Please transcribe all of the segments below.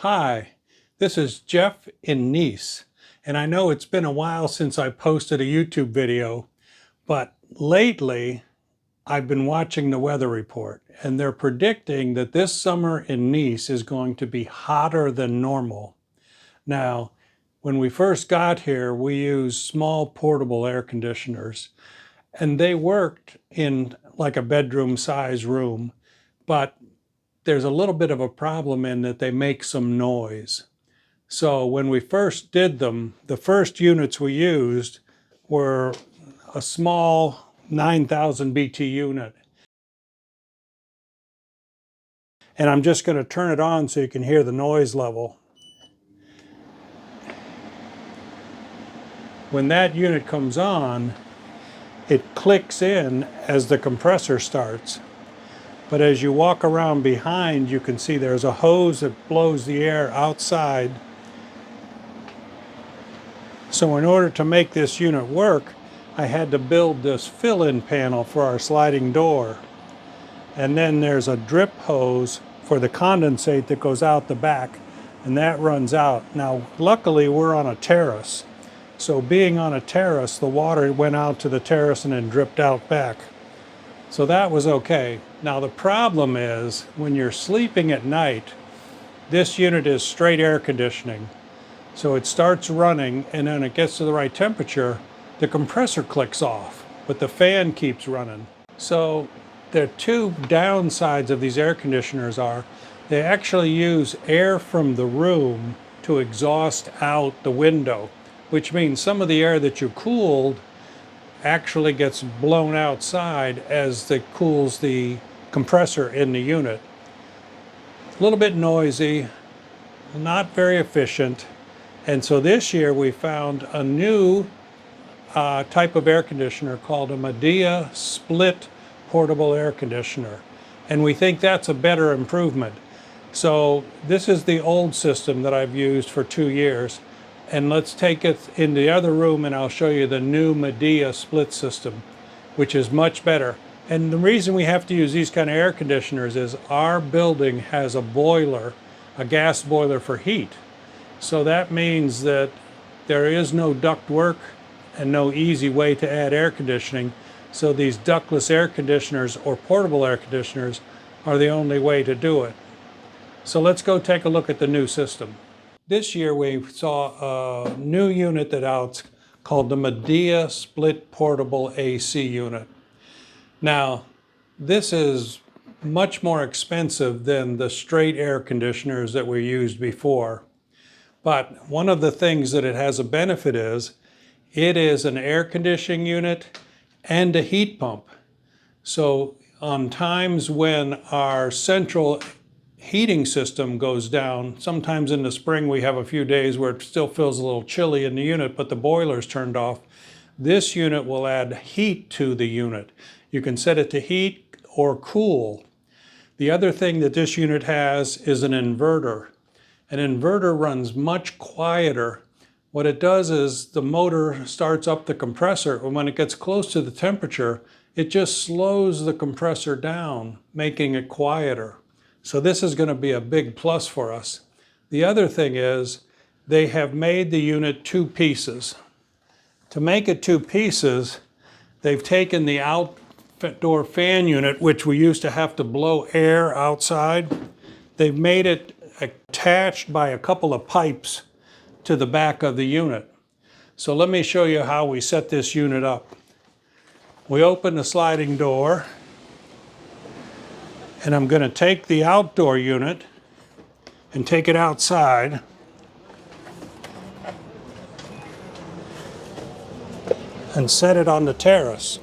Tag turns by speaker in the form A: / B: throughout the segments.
A: Hi, this is Jeff in Nice, and I know it's been a while since I posted a YouTube video, but lately I've been watching the weather report, and they're predicting that this summer in Nice is going to be hotter than normal. Now, when we first got here, we used small portable air conditioners, and they worked in like a bedroom size room, but there's a little bit of a problem in that they make some noise. So when we first did them, the first units we used were a small 9,000 BT unit. And I'm just going to turn it on so you can hear the noise level. When that unit comes on, it clicks in as the compressor starts. But as you walk around behind, you can see there's a hose that blows the air outside. So in order to make this unit work, I had to build this fill-in panel for our sliding door. And then there's a drip hose for the condensate that goes out the back, and that runs out. Now, luckily, we're on a terrace. So being on a terrace, the water went out to the terrace and then dripped out back. So that was okay. Now the problem is when you're sleeping at night, this unit is straight air conditioning. So it starts running, and then it gets to the right temperature, the compressor clicks off, but the fan keeps running. So the two downsides of these air conditioners are they actually use air from the room to exhaust out the window, which means some of the air that you cooled actually gets blown outside as it cools the compressor in the unit. A little bit noisy, not very efficient, and so this year we found a new type of air conditioner called a Medea split portable air conditioner, and we think that's a better improvement. So this is the old system that I've used for 2 years. And let's take it in the other room and I'll show you the new Medea split system, which is much better. And the reason we have to use these kind of air conditioners is our building has a boiler, a gas boiler for heat. So that means that there is no duct work and no easy way to add air conditioning. So these ductless air conditioners or portable air conditioners are the only way to do it. So let's go take a look at the new system. This year we saw a new unit that's out called the Medea Split Portable AC unit. Now, this is much more expensive than the straight air conditioners that we used before. But one of the things that it has a benefit is, it is an air conditioning unit and a heat pump. So on times when our central heating system goes down, sometimes in the spring we have a few days where it still feels a little chilly in the unit, but the boiler's turned off. This unit will add heat to the unit. You can set it to heat or cool. The other thing that this unit has is an inverter. An inverter runs much quieter. What it does is the motor starts up the compressor, and when it gets close to the temperature, it just slows the compressor down, making it quieter. So this is going to be a big plus for us. The other thing is they have made the unit 2 pieces. To make it 2 pieces, they've taken the outdoor fan unit, which we used to have to blow air outside. They've made it attached by a couple of pipes to the back of the unit. So let me show you how we set this unit up. We open the sliding door, and I'm going to take the outdoor unit and take it outside. And set it on the terrace.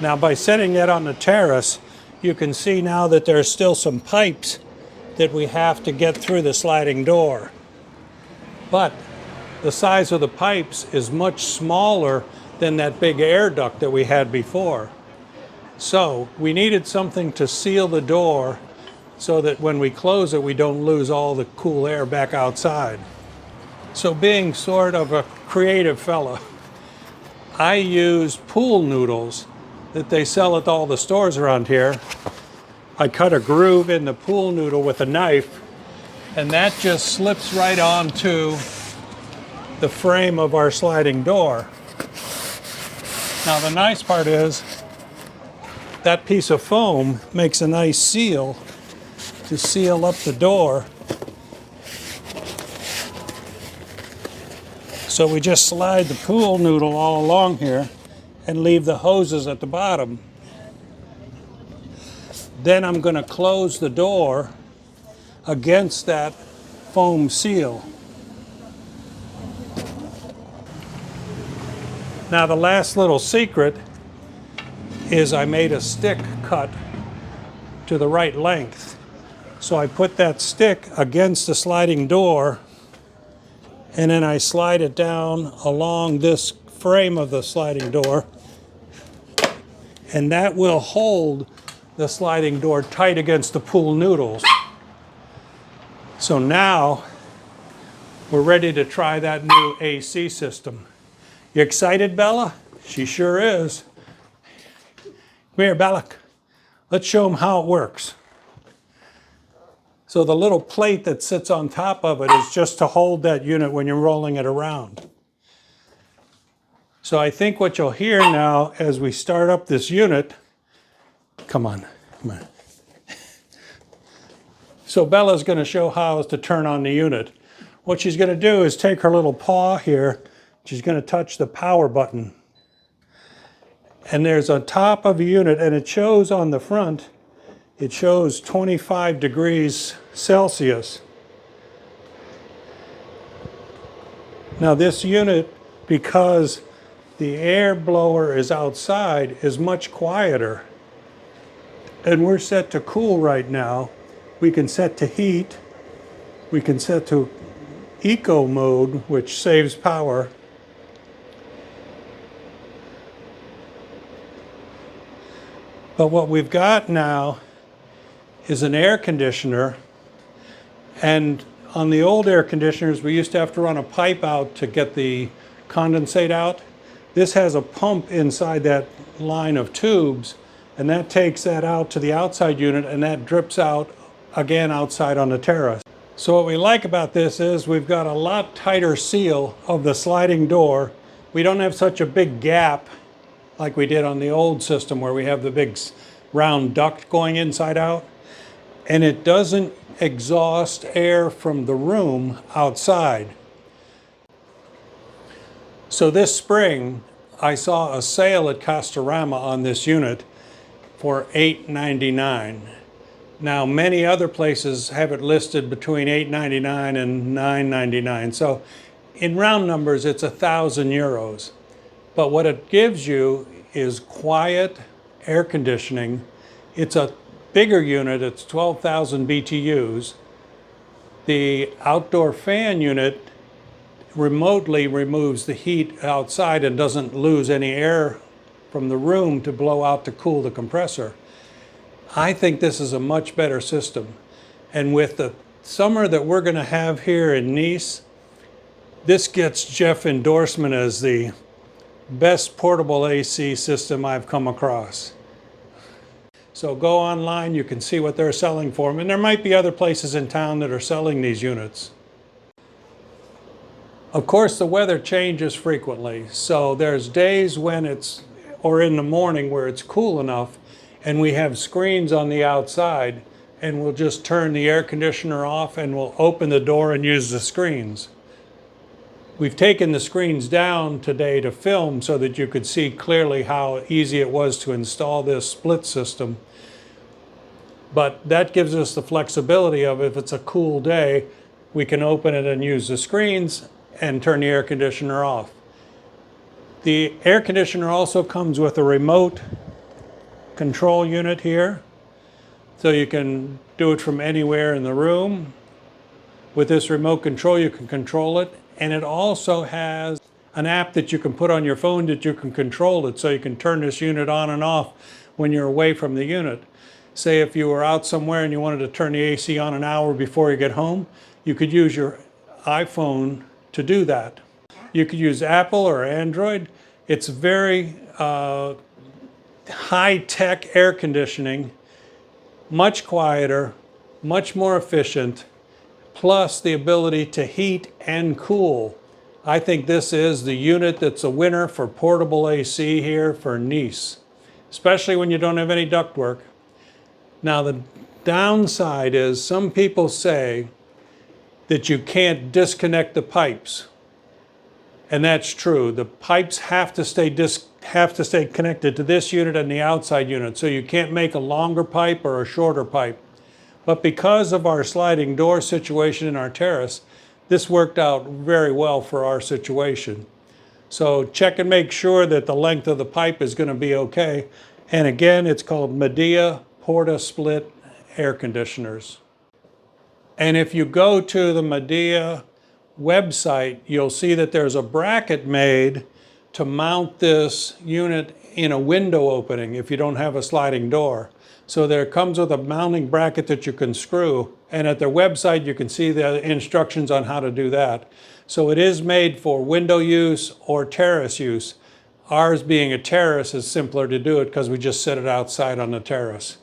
A: Now by setting that on the terrace, you can see now that there's still some pipes that we have to get through the sliding door. But the size of the pipes is much smaller than that big air duct that we had before. So we needed something to seal the door so that when we close it, we don't lose all the cool air back outside. So being sort of a creative fella, I used pool noodles that they sell at all the stores around here. I cut a groove in the pool noodle with a knife, and that just slips right onto the frame of our sliding door. Now the nice part is that piece of foam makes a nice seal to seal up the door. So we just slide the pool noodle all along here and leave the hoses at the bottom. Then I'm going to close the door against that foam seal. Now the last little secret is I made a stick cut to the right length. So I put that stick against the sliding door, and then I slide it down along this frame of the sliding door, and that will hold the sliding door tight against the pool noodles. So now we're ready to try that new AC system. You excited, Bella? She sure is. Come here, Bella. Let's show them how it works. So the little plate that sits on top of it is just to hold that unit when you're rolling it around. So I think what you'll hear now as we start up this unit, come on. So Bella's going to show how to turn on the unit. What she's going to do is take her little paw here, she's going to touch the power button. And there's a top of a unit, and it shows on the front, it shows 25 degrees Celsius. Now this unit, because the air blower is outside, is much quieter. And we're set to cool right now. We can set to heat. We can set to eco mode, which saves power. But what we've got now is an air conditioner, and on the old air conditioners we used to have to run a pipe out to get the condensate out. This has a pump inside that line of tubes, and that takes that out to the outside unit, and that drips out again outside on the terrace. So what we like about this is we've got a lot tighter seal of the sliding door. We don't have such a big gap like we did on the old system where we have the big round duct going inside out. And it doesn't exhaust air from the room outside. So this spring, I saw a sale at Castorama on this unit for $8.99. Now, many other places have it listed between $8.99 and $9.99. So in round numbers, it's 1,000 euros. But what it gives you is quiet air conditioning. It's a bigger unit, it's 12,000 BTUs. The outdoor fan unit remotely removes the heat outside and doesn't lose any air from the room to blow out to cool the compressor. I think this is a much better system. And with the summer that we're going to have here in Nice, this gets Jeff endorsement as the best portable AC system I've come across. So go online, you can see what they're selling for them, and there might be other places in town that are selling these units. Of course, the weather changes frequently, so there's days when or in the morning where it's cool enough, and we have screens on the outside, and we'll just turn the air conditioner off and we'll open the door and use the screens. We've taken the screens down today to film so that you could see clearly how easy it was to install this split system. But that gives us the flexibility of, if it's a cool day, we can open it and use the screens and turn the air conditioner off. The air conditioner also comes with a remote control unit here, so you can do it from anywhere in the room. With this remote control, you can control it, and it also has an app that you can put on your phone that you can control it, so you can turn this unit on and off when you're away from the unit. Say if you were out somewhere and you wanted to turn the AC on an hour before you get home, you could use your iPhone to do that. You could use Apple or Android. It's very high-tech air conditioning, much quieter, much more efficient, plus the ability to heat and cool. I think this is the unit that's a winner for portable AC here for Nice, especially when you don't have any ductwork. Now the downside is some people say that you can't disconnect the pipes. And that's true. The pipes have to stay connected to this unit and the outside unit. So you can't make a longer pipe or a shorter pipe. But because of our sliding door situation in our terrace, this worked out very well for our situation. So check and make sure that the length of the pipe is going to be okay. And again, it's called Medea Porta Split air conditioners. And if you go to the Medea website, you'll see that there's a bracket made to mount this unit in a window opening if you don't have a sliding door. So there comes with a mounting bracket that you can screw, and at their website you can see the instructions on how to do that. So it is made for window use or terrace use. Ours being a terrace is simpler to do it because we just set it outside on the terrace.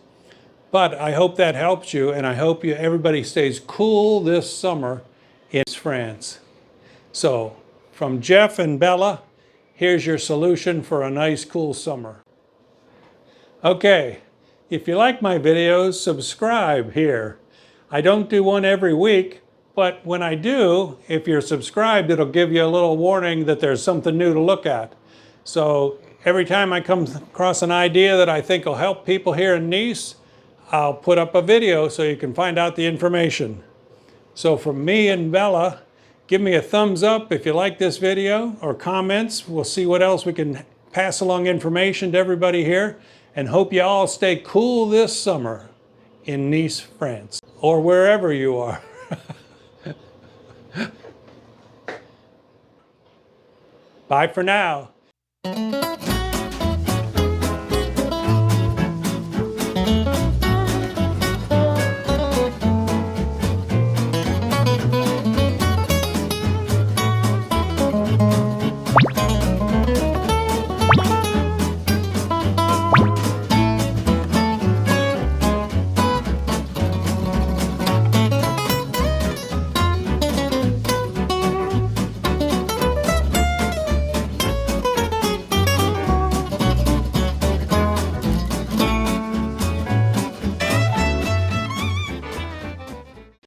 A: But I hope that helps you, and I hope everybody stays cool this summer in France. So from Jeff and Bella, here's your solution for a nice cool summer. Okay, if you like my videos, subscribe here. I don't do one every week, but when I do, if you're subscribed, it'll give you a little warning that there's something new to look at. So every time I come across an idea that I think will help people here in Nice, I'll put up a video so you can find out the information. So from me and Bella, give me a thumbs up if you like this video, or comments. We'll see what else we can pass along information to everybody here, and hope you all stay cool this summer in Nice, France, or wherever you are. Bye for now.